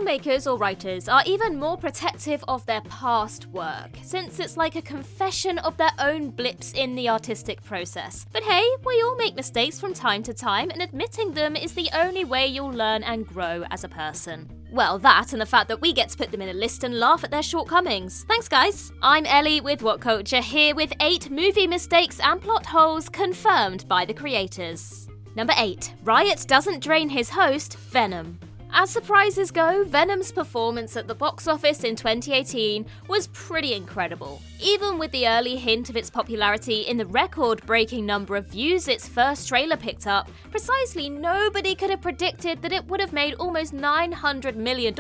filmmakers or writers are even more protective of their past work, since it's like a confession of their own blips in the artistic process. But hey, we all make mistakes from time to time, and admitting them is the only way you'll learn and grow as a person. Well, that and the fact that we get to put them in a list and laugh at their shortcomings. Thanks, guys. I'm Ellie with Whatculture, here with 8 movie mistakes and plot holes confirmed by the creators. Number 8. Riot doesn't drain his host, Venom. As surprises go, Venom's performance at the box office in 2018 was pretty incredible. Even with the early hint of its popularity in the record-breaking number of views its first trailer picked up, precisely nobody could have predicted that it would have made almost $900 million,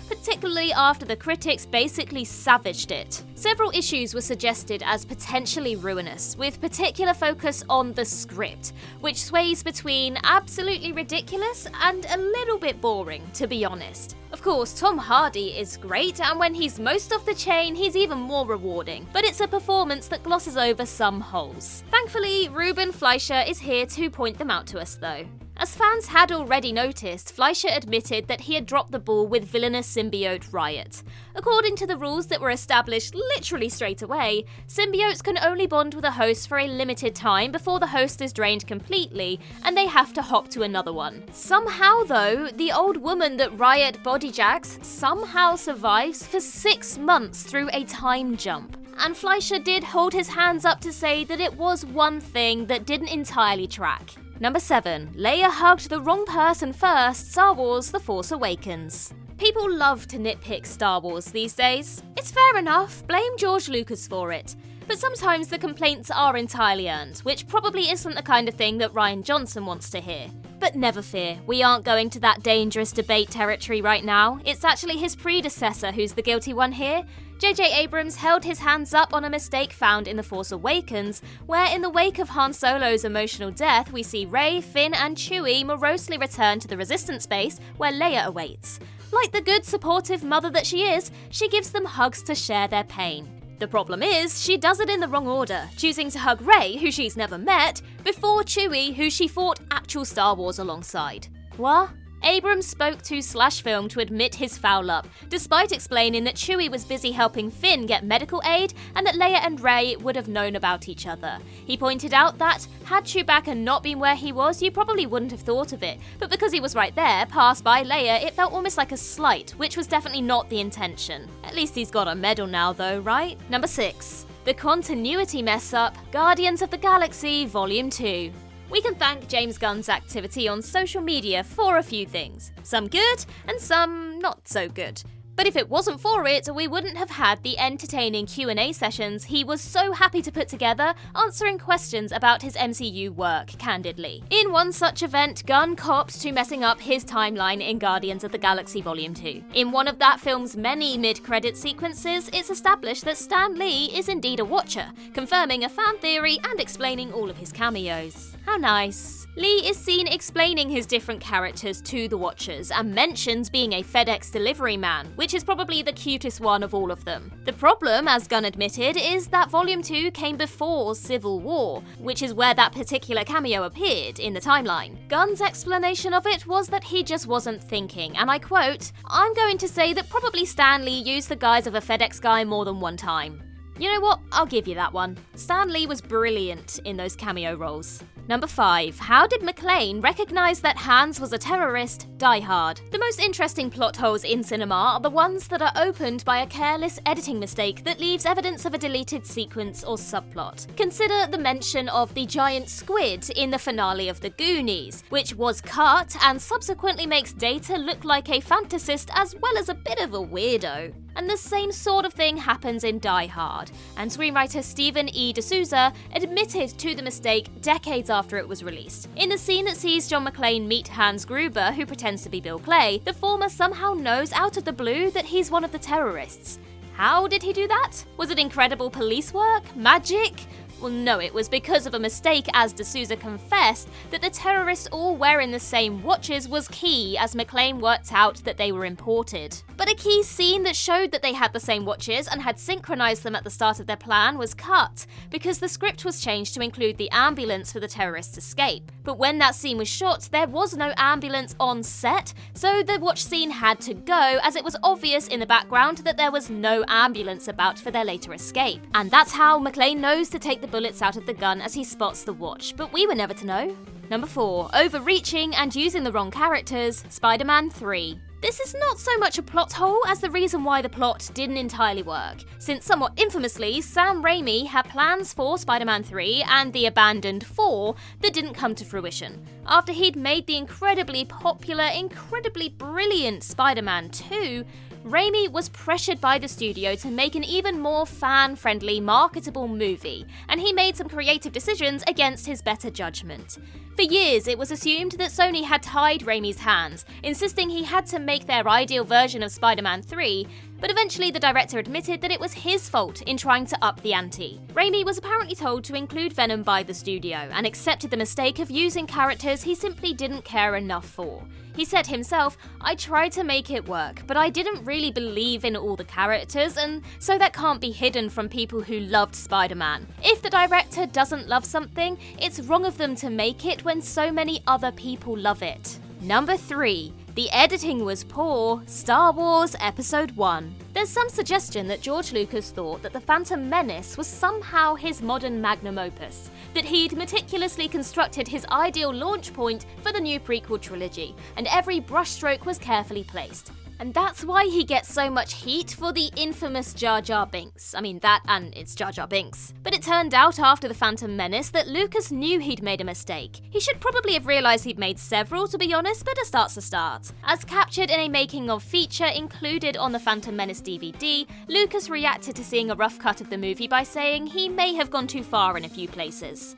particularly after the critics basically savaged it. Several issues were suggested as potentially ruinous, with particular focus on the script, which sways between absolutely ridiculous and a little bit boring, to be honest. Of course, Tom Hardy is great, and when he's most off the chain, he's even more rewarding, but it's a performance that glosses over some holes. Thankfully, Ruben Fleischer is here to point them out to us though. As fans had already noticed, Fleischer admitted that he had dropped the ball with villainous symbiote Riot. According to the rules that were established literally straight away, symbiotes can only bond with a host for a limited time before the host is drained completely, and they have to hop to another one. Somehow though, the old woman that Riot bodyjacks somehow survives for 6 months through a time jump. And Fleischer did hold his hands up to say that it was one thing that didn't entirely track. Number 7. Leia hugged the wrong person first, Star Wars The Force Awakens. People love to nitpick Star Wars these days. It's fair enough, blame George Lucas for it. But sometimes the complaints are entirely earned, which probably isn't the kind of thing that Rian Johnson wants to hear. But never fear, we aren't going to that dangerous debate territory right now. It's actually his predecessor who's the guilty one here. J.J. Abrams held his hands up on a mistake found in The Force Awakens, where in the wake of Han Solo's emotional death, we see Rey, Finn and Chewie morosely return to the Resistance base where Leia awaits. Like the good, supportive mother that she is, she gives them hugs to share their pain. The problem is, she does it in the wrong order, choosing to hug Rey, who she's never met, before Chewie, who she fought actual Star Wars alongside. What? Abrams spoke to /Film to admit his foul-up, despite explaining that Chewie was busy helping Finn get medical aid and that Leia and Rey would have known about each other. He pointed out that, had Chewbacca not been where he was, you probably wouldn't have thought of it, but because he was right there, passed by Leia, it felt almost like a slight, which was definitely not the intention. At least he's got a medal now though, right? Number 6. The continuity mess-up, Guardians of the Galaxy Volume 2. We can thank James Gunn's activity on social media for a few things. Some good, and some not so good. But if it wasn't for it, we wouldn't have had the entertaining Q&A sessions he was so happy to put together, answering questions about his MCU work, candidly. In one such event, Gunn copped to messing up his timeline in Guardians of the Galaxy Volume 2. In one of that film's many mid-credit sequences, it's established that Stan Lee is indeed a Watcher, confirming a fan theory and explaining all of his cameos. How nice. Lee is seen explaining his different characters to the Watchers and mentions being a FedEx delivery man, which is probably the cutest one of all of them. The problem, as Gunn admitted, is that Volume 2 came before Civil War, which is where that particular cameo appeared in the timeline. Gunn's explanation of it was that he just wasn't thinking, and I quote, "I'm going to say that probably Stan Lee used the guise of a FedEx guy more than one time." You know what? I'll give you that one. Stan Lee was brilliant in those cameo roles. Number 5. How did McClane recognise that Hans was a terrorist? Die Hard. The most interesting plot holes in cinema are the ones that are opened by a careless editing mistake that leaves evidence of a deleted sequence or subplot. Consider the mention of the giant squid in the finale of The Goonies, which was cut and subsequently makes Data look like a fantasist as well as a bit of a weirdo. And the same sort of thing happens in Die Hard, and screenwriter Stephen E. D'Souza admitted to the mistake decades after it was released. In the scene that sees John McClane meet Hans Gruber, who pretends to be Bill Clay, the former somehow knows out of the blue that he's one of the terrorists. How did he do that? Was it incredible police work? Magic? Well, no, it was because of a mistake, as D'Souza confessed that the terrorists all wearing the same watches was key, as McClane worked out that they were imported. But a key scene that showed that they had the same watches and had synchronized them at the start of their plan was cut, because the script was changed to include the ambulance for the terrorists' escape. But when that scene was shot, there was no ambulance on set, so the watch scene had to go, as it was obvious in the background that there was no ambulance about for their later escape. And that's how McClane knows to take the bullets out of the gun as he spots the watch, but we were never to know. Number 4. Overreaching and using the wrong characters, Spider-Man 3. This is not so much a plot hole as the reason why the plot didn't entirely work, since somewhat infamously, Sam Raimi had plans for Spider-Man 3 and the abandoned 4 that didn't come to fruition. After he'd made the incredibly popular, incredibly brilliant Spider-Man 2, Raimi was pressured by the studio to make an even more fan-friendly, marketable movie, and he made some creative decisions against his better judgment. For years, it was assumed that Sony had tied Raimi's hands, insisting he had to make their ideal version of Spider-Man 3, but eventually the director admitted that it was his fault in trying to up the ante. Raimi was apparently told to include Venom by the studio, and accepted the mistake of using characters he simply didn't care enough for. He said himself, "I tried to make it work, but I didn't really believe in all the characters, and so that can't be hidden from people who loved Spider-Man. If the director doesn't love something, it's wrong of them to make it when so many other people love it." Number 3. The editing was poor, Star Wars Episode 1. There's some suggestion that George Lucas thought that The Phantom Menace was somehow his modern magnum opus, that he'd meticulously constructed his ideal launch point for the new prequel trilogy, and every brushstroke was carefully placed. And that's why he gets so much heat for the infamous Jar Jar Binks. I mean, that and it's Jar Jar Binks. But it turned out after The Phantom Menace that Lucas knew he'd made a mistake. He should probably have realised he'd made several, to be honest, but a start's a start. As captured in a making-of feature included on the Phantom Menace DVD, Lucas reacted to seeing a rough cut of the movie by saying he may have gone too far in a few places.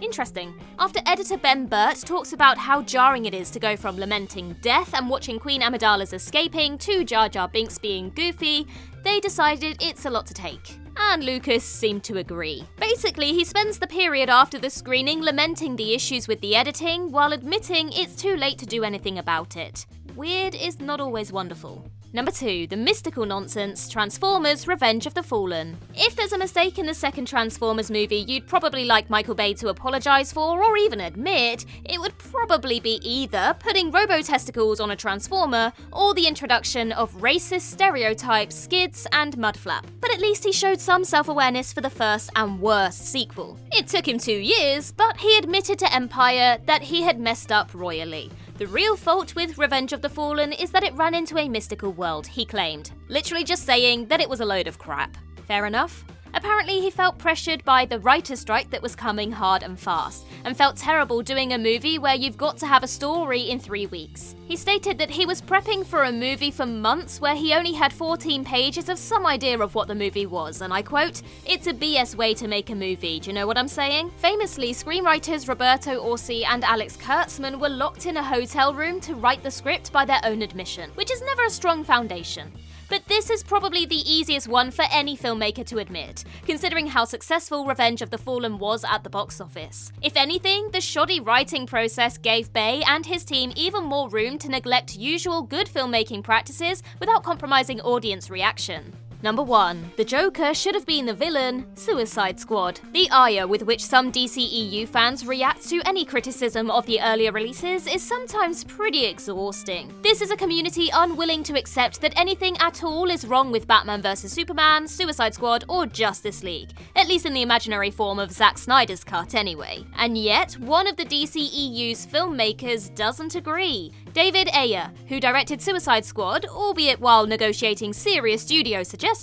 Interesting. After editor Ben Burt talks about how jarring it is to go from lamenting death and watching Queen Amidala's escaping to Jar Jar Binks being goofy, they decided it's a lot to take. And Lucas seemed to agree. Basically, he spends the period after the screening lamenting the issues with the editing while admitting it's too late to do anything about it. Weird is not always wonderful. Number 2. The mystical nonsense, Transformers Revenge of the Fallen. If there's a mistake in the second Transformers movie you'd probably like Michael Bay to apologise for or even admit, it would probably be either putting robo-testicles on a Transformer or the introduction of racist stereotypes, skids and mudflap. But at least he showed some self-awareness for the first and worst sequel. It took him 2 years, but he admitted to Empire that he had messed up royally. The real fault with Revenge of the Fallen is that it ran into a mystical world, he claimed. Literally just saying that it was a load of crap. Fair enough? Apparently he felt pressured by the writer's strike that was coming hard and fast, and felt terrible doing a movie where you've got to have a story in 3 weeks. He stated that he was prepping for a movie for months where he only had 14 pages of some idea of what the movie was, and I quote, "It's a BS way to make a movie, do you know what I'm saying?" Famously, screenwriters Roberto Orci and Alex Kurtzman were locked in a hotel room to write the script by their own admission, which is never a strong foundation. But this is probably the easiest one for any filmmaker to admit, considering how successful Revenge of the Fallen was at the box office. If anything, the shoddy writing process gave Bay and his team even more room to neglect usual good filmmaking practices without compromising audience reaction. Number 1. The Joker should have been the villain, Suicide Squad. The ire with which some DCEU fans react to any criticism of the earlier releases is sometimes pretty exhausting. This is a community unwilling to accept that anything at all is wrong with Batman vs Superman, Suicide Squad, or Justice League, at least in the imaginary form of Zack Snyder's cut anyway. And yet, one of the DCEU's filmmakers doesn't agree. David Ayer, who directed Suicide Squad, albeit while negotiating serious studio suggestions,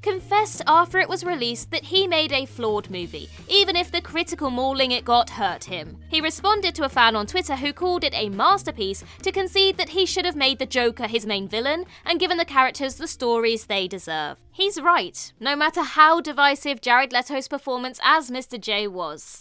confessed after it was released that he made a flawed movie, even if the critical mauling it got hurt him. He responded to a fan on Twitter who called it a masterpiece to concede that he should have made the Joker his main villain and given the characters the stories they deserve. He's right, no matter how divisive Jared Leto's performance as Mr. J was.